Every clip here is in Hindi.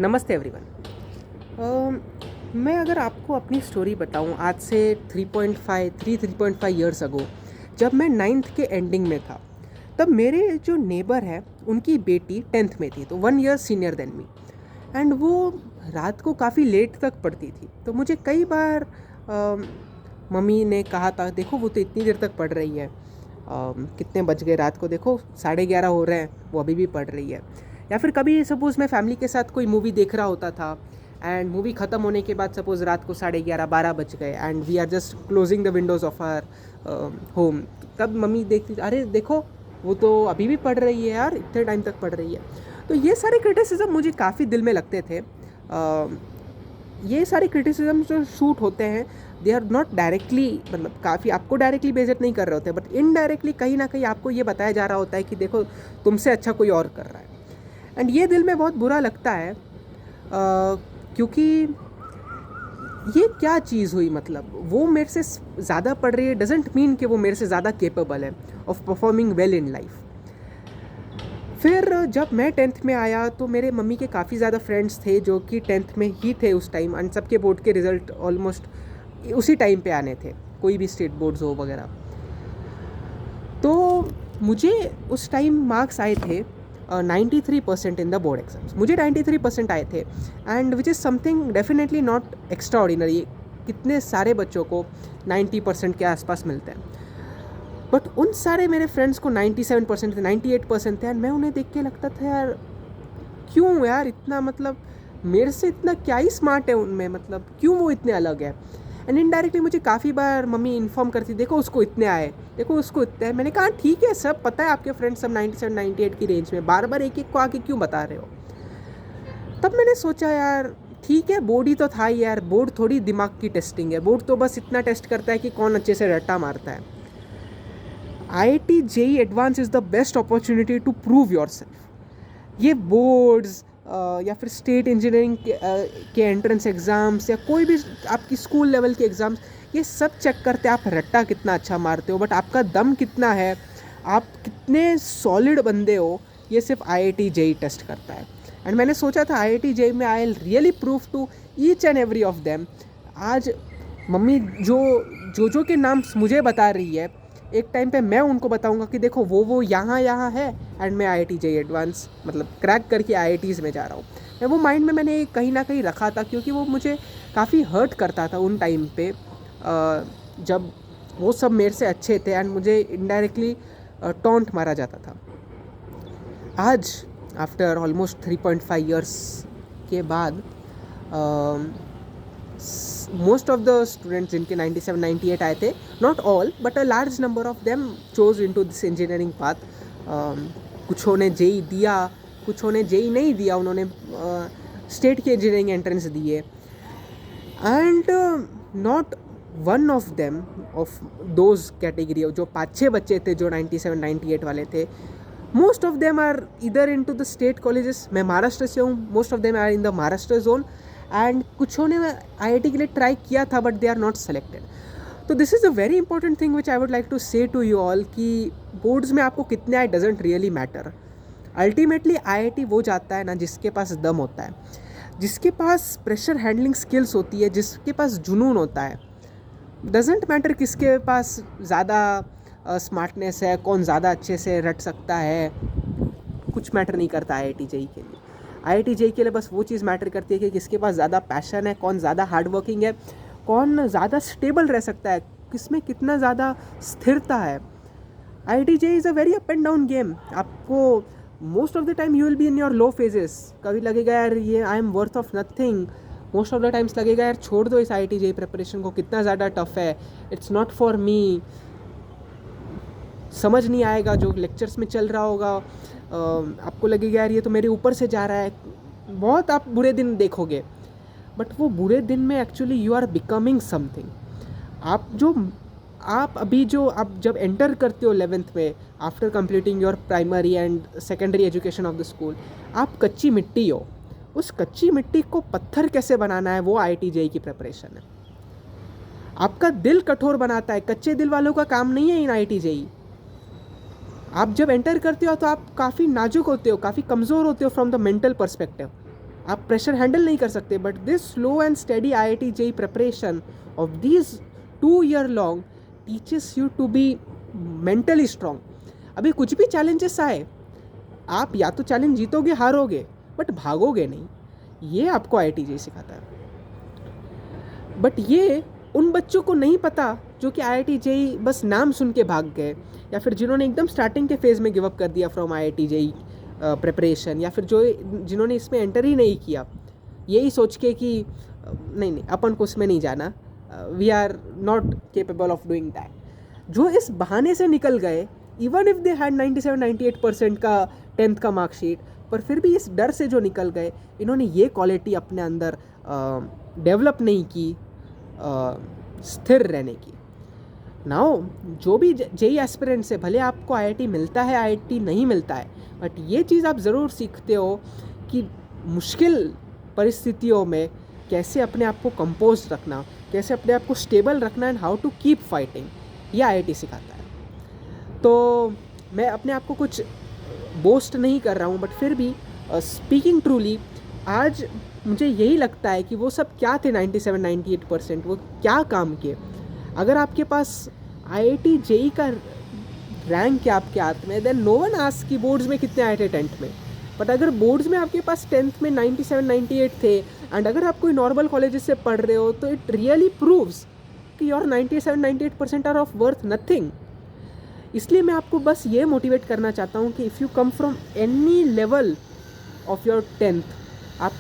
नमस्ते एवरीवन। मैं अगर आपको अपनी स्टोरी बताऊं आज से 3.5 ईयर्स अगो, जब मैं नाइन्थ के एंडिंग में था, तब मेरे जो नेबर है उनकी बेटी टेंथ में थी, तो 1 year senior than me. And वो रात को काफ़ी लेट तक पढ़ती थी, तो मुझे कई बार मम्मी ने कहा था देखो वो तो इतनी देर तक पढ़ रही है, कितने बज गए रात को, देखो 11:30 हो रहे हैं, वो अभी भी पढ़ रही है। या फिर कभी सपोज़ मैं फैमिली के साथ कोई मूवी देख रहा होता था एंड मूवी ख़त्म होने के बाद सपोज़ रात को 11:30 बज गए and we are just closing the windows of our home, तब मम्मी देखती अरे देखो वो तो अभी भी पढ़ रही है यार, इतने टाइम तक पढ़ रही है। तो ये सारे क्रिटिसिज्म मुझे काफ़ी दिल में लगते थे। ये सारे क्रिटिसिज्म जो शूट होते हैं, दे आर नॉट डायरेक्टली, मतलब काफ़ी आपको डायरेक्टली बेइज्जत नहीं कर रहे होते, बट इनडायरेक्टली कहीं ना कहीं आपको ये बताया जा रहा होता है कि देखो तुमसे अच्छा कोई और कर रहा है। एंड ये दिल में बहुत बुरा लगता है, क्योंकि ये क्या चीज़ हुई, मतलब वो मेरे से ज़्यादा पढ़ रही है डजेंट मीन कि वो मेरे से ज़्यादा केपेबल है of performing well in life. फिर जब मैं टेंथ में आया तो मेरे मम्मी के काफ़ी ज़्यादा फ्रेंड्स थे जो कि टेंथ में ही थे उस टाइम, एंड सबके बोर्ड के रिज़ल्ट ऑलमोस्ट उसी टाइम पे आने थे, कोई भी स्टेट बोर्ड्स हो वगैरह। तो मुझे उस टाइम मार्क्स आए थे 93% इन द बोर्ड एग्जाम्स, मुझे 93% आए थे, and which is something definitely not extra ordinary. कितने सारे बच्चों को 90% के आसपास मिलते हैं, बट उन सारे मेरे फ्रेंड्स को 97% थे, 98% थे, एंड मैं उन्हें देख के लगता था यार क्यों यार इतना, मतलब मेरे से इतना क्या ही स्मार्ट है उनमें, मतलब क्यों वो इतने अलग है। एंड इनडायरेक्टली मुझे काफ़ी बार मम्मी इन्फॉर्म करती देखो उसको इतने आए, देखो उसको इतने आए। मैंने कहा ठीक है, सब पता है आपके फ्रेंड्स सब 97 98 की रेंज में, बार बार एक एक को आके क्यों बता रहे हो। तब मैंने सोचा यार ठीक है, बोर्ड ही तो था ही यार, बोर्ड थोड़ी दिमाग की टेस्टिंग है, बोर्ड तो बस इतना टेस्ट करता है कि कौन अच्छे से रट्टा मारता है। IIT JEE advance is the best opportunity to prove yourself. ये बोर्ड्स या फिर स्टेट इंजीनियरिंग के एंट्रेंस एग्ज़ाम्स या कोई भी आपकी स्कूल लेवल के एग्ज़ाम्स, ये सब चेक करते हैं आप रट्टा कितना अच्छा मारते हो, बट आपका दम कितना है, आप कितने सॉलिड बंदे हो, ये सिर्फ IIT JEE टेस्ट करता है। एंड मैंने सोचा था IIT JEE में I will really prove to each and every of them. आज मम्मी जो के नाम मुझे बता रही है, एक टाइम पे मैं उनको बताऊंगा कि देखो वो यहाँ है, एंड मैं IIT JEE एडवांस मतलब क्रैक करके IITs में जा रहा हूँ। मैं वो माइंड में मैंने कहीं ना कहीं रखा था, क्योंकि वो मुझे काफ़ी हर्ट करता था उन टाइम पे, जब वो सब मेरे से अच्छे थे एंड मुझे इनडायरेक्टली टॉन्ट मारा जाता था। आज आफ्टर ऑलमोस्ट 3.5 ईयर्स के बाद मोस्ट ऑफ द स्टूडेंट्स जिनके 97 98 आए थे, not all but a large number of them chose into this engineering path. कुछों ने जेई दिया, कुछों ने जेई नहीं दिया, उन्होंने स्टेट के इंजीनियरिंग एंट्रेंस दिए, and not one of them of those category, जो 5-6 बच्चे थे जो 97 98 वाले थे, मोस्ट ऑफ देम आर इधर in to the state colleges. मैं महाराष्ट्र से हूँ, most of them are in the Maharashtra zone, and कुछों ने IIT के लिए ट्राई किया था but they are not selected. तो this is a very important thing which I would like to say to you all कि बोर्ड्स में आपको कितने आए doesn't really matter. Ultimately IIT वो जाता है ना जिसके पास दम होता है, जिसके पास प्रेशर हैंडलिंग स्किल्स होती है, जिसके पास जुनून होता है। डजेंट मैटर किसके पास ज़्यादा स्मार्टनेस है, कौन ज़्यादा अच्छे से रट सकता है, कुछ मैटर नहीं करता IIT JEE के लिए। IIT JEE के लिए बस वो चीज़ मैटर करती है कि किसके पास ज़्यादा पैशन है, कौन ज़्यादा हार्ड वर्किंग है, कौन ज़्यादा स्टेबल रह सकता है, किसमें कितना ज़्यादा स्थिरता है। IIT JEE is a very up and down game. आपको most of the time you will be in your low phases, कभी लगेगा यार ये I am worth of nothing, most of the times लगेगा यार छोड़ दो इस IIT JEE प्रिपरेशन को, कितना ज़्यादा टफ है, इट्स नॉट फॉर मी, समझ नहीं आएगा जो लेक्चर्स में चल रहा होगा, आपको लगेगा यार ये तो मेरे ऊपर से जा रहा है, बहुत आप बुरे दिन देखोगे। बट वो बुरे दिन में actually you are becoming something. आप अभी जो आप जब एंटर करते हो 11th में, after completing your primary and secondary education of the school, आप कच्ची मिट्टी हो। उस कच्ची मिट्टी को पत्थर कैसे बनाना है, वो IIT JEE की प्रिपरेशन है। आपका दिल कठोर बनाता है, कच्चे दिल वालों का काम नहीं है इन IIT JEE। आप जब एंटर करते हो तो आप काफ़ी नाजुक होते हो, काफ़ी कमज़ोर होते हो फ्रॉम द मेंटल पर्सपेक्टिव, आप प्रेशर हैंडल नहीं कर सकते, but this slow and study IIT JEE preparation of this 2 year long teaches you to be mentally strong. अभी कुछ भी चैलेंजेस आए, आप या तो चैलेंज जीतोगे हारोगे, बट भागोगे नहीं। ये आपको IIT JEE सिखाता है। बट ये उन बच्चों को नहीं पता जो कि IIT JEE बस नाम सुन के भाग गए, या फिर जिन्होंने एकदम स्टार्टिंग के फेज़ में गिव अप कर दिया फ्रॉम IIT JEE प्रिपरेशन, या फिर जिन्होंने इसमें एंटर ही नहीं किया यही सोच के कि नहीं अपन को उसमें नहीं जाना, we are not capable of doing that. जो इस बहाने से निकल गए, इवन इफ दे हैड 97-98% का 10th का मार्कशीट, पर फिर भी इस डर से जो निकल गए, इन्होंने ये क्वालिटी अपने अंदर डेवलप नहीं की स्थिर रहने की। नाउ जो भी JEE एस्पिरेंट्स है, भले आपको IIT मिलता है IIT नहीं मिलता है, बट ये चीज़ आप ज़रूर सीखते हो कि मुश्किल परिस्थितियों में कैसे अपने आप को कंपोज रखना, कैसे अपने आप को स्टेबल रखना, and how to keep fighting, ये IIT सिखाता है। तो मैं अपने आप को कुछ बोस्ट नहीं कर रहा हूँ, बट फिर भी स्पीकिंग ट्रूली आज मुझे यही लगता है कि वो सब क्या थे 97-98%, वो क्या काम किए। अगर आपके पास IIT JEE का रैंक है आपके हाथ में, देन नो वन आस्क कि बोर्ड्स में कितने आए थे 10th में। बट अगर बोर्ड्स में आपके पास 10th में 97-98 थे, एंड अगर आप कोई नॉर्मल कॉलेजेस से पढ़ रहे हो, तो इट रियली प्रूव्स कि your 97-98% are of worth nothing. इसलिए मैं आपको बस ये मोटिवेट करना चाहता हूँ कि if you come from any level of your 10th, आप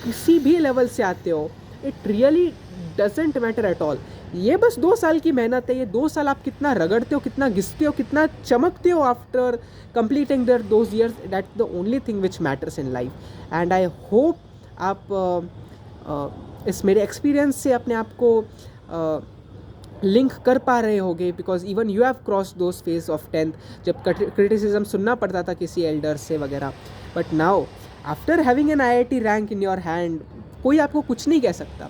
किसी भी लेवल से आते हो, it really doesn't matter at all. ये बस 2 साल की मेहनत है। ये 2 साल आप कितना रगड़ते हो, कितना घिसते हो, कितना चमकते हो after completing those years, that the only thing which matters in life. And I hope आप इस मेरे एक्सपीरियंस से अपने आप को लिंक कर पा रहे होगे, because even you have cross those phase of 10th, जब क्रिटिसिज्म सुनना पड़ता था किसी एल्डर से वगैरह। But now after having an IIT rank in your hand, कोई आपको कुछ नहीं कह सकता।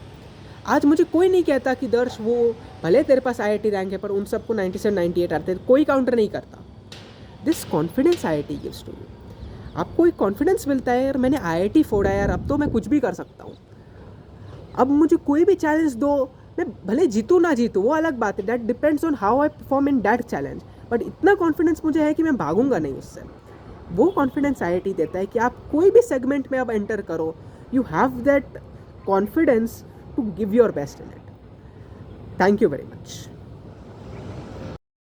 आज मुझे कोई नहीं कहता कि दर्श वो भले तेरे पास IIT रैंक है पर उन सबको 97-98 आते हैं, कोई काउंटर नहीं करता। This confidence IIT gives to you. आपको एक कॉन्फिडेंस मिलता है, यार मैंने IIT फोड़ा यार, अब तो मैं कुछ भी कर सकता हूँ। अब मुझे कोई भी चैलेंज दो, मैं भले जीतूँ ना जीतूँ वो अलग बात है, that depends on how I perform in that challenge, but इतना कॉन्फिडेंस मुझे है कि मैं भागूंगा नहीं उससे। वो कॉन्फिडेंस IIT देता है कि आप कोई भी सेगमेंट में अब एंटर करो, you have that confidence to give your best in it. Thank you very much.